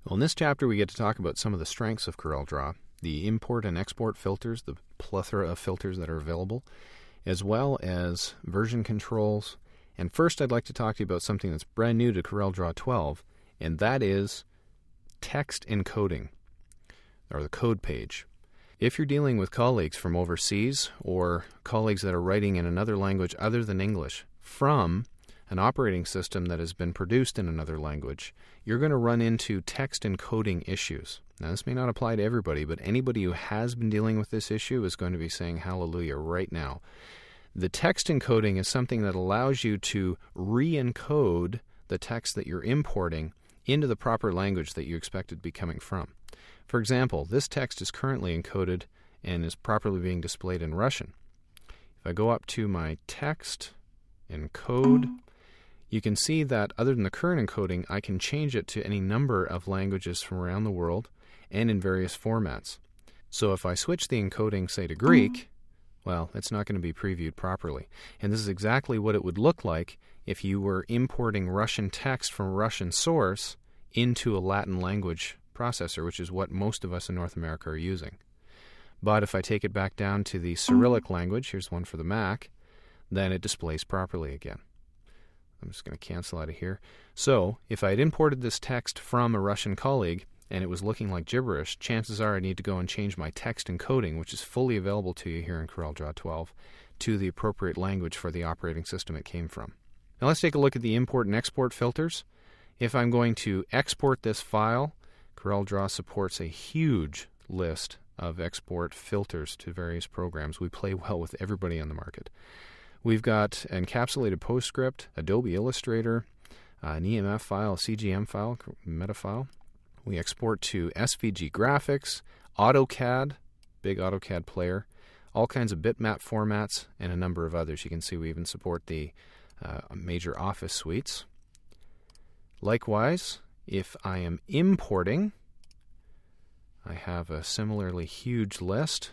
Well, in this chapter we get to talk about some of the strengths of Corel Draw, the import and export filters, the plethora of filters that are available, as well as version controls. And first I'd like to talk to you about something that's brand new to Corel Draw 12, and that is text encoding, or the code page. If you're dealing with colleagues from overseas or colleagues that are writing in another language other than English from an operating system that has been produced in another language, you're going to run into text encoding issues. Now, this may not apply to everybody, but anybody who has been dealing with this issue is going to be saying hallelujah right now. The text encoding is something that allows you to re-encode the text that you're importing into the proper language that you expect it to be coming from. For example, this text is currently encoded and is properly being displayed in Russian. If I go up to my text encode, you can see that other than the current encoding, I can change it to any number of languages from around the world and in various formats. So if I switch the encoding, say, to Greek, well, it's not going to be previewed properly. And this is exactly what it would look like if you were importing Russian text from a Russian source into a Latin language processor, which is what most of us in North America are using. But if I take it back down to the Cyrillic language, here's one for the Mac, then it displays properly again. I'm just going to cancel out of here. So if I had imported this text from a Russian colleague and it was looking like gibberish, chances are I need to go and change my text encoding, which is fully available to you here in Corel Draw 12, to the appropriate language for the operating system it came from. Now let's take a look at the import and export filters. If I'm going to export this file, Corel Draw supports a huge list of export filters to various programs. We play well with everybody on the market. We've got encapsulated PostScript, Adobe Illustrator, an EMF file, a CGM file, meta file. We export to SVG graphics, AutoCAD, big AutoCAD player, all kinds of bitmap formats, and a number of others. You can see we even support the major Office suites. Likewise, if I am importing, I have a similarly huge list.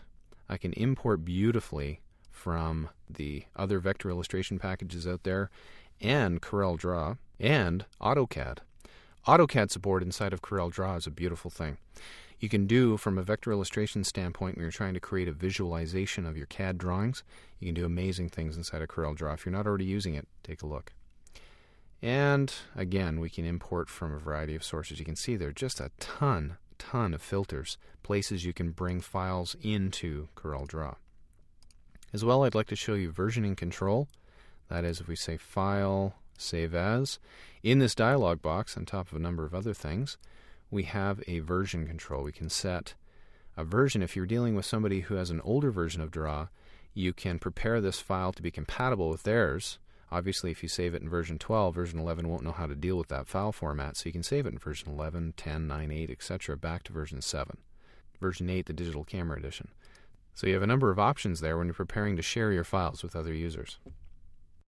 I can import beautifully from the other vector illustration packages out there, and Corel Draw, and AutoCAD. AutoCAD support inside of Corel Draw is a beautiful thing. You can do, from a vector illustration standpoint, when you're trying to create a visualization of your CAD drawings, you can do amazing things inside of Corel Draw. If you're not already using it, take a look. And again, we can import from a variety of sources. You can see there are just a ton of filters, places you can bring files into Corel Draw. As well, I'd like to show you versioning control. That is, if we say File, Save As, in this dialog box, on top of a number of other things, we have a version control. We can set a version. If you're dealing with somebody who has an older version of Draw, you can prepare this file to be compatible with theirs. Obviously, if you save it in version 12, version 11 won't know how to deal with that file format, so you can save it in version 11, 10, 9, 8, etc., back to version 7. Version 8, the digital camera edition. So you have a number of options there when you're preparing to share your files with other users.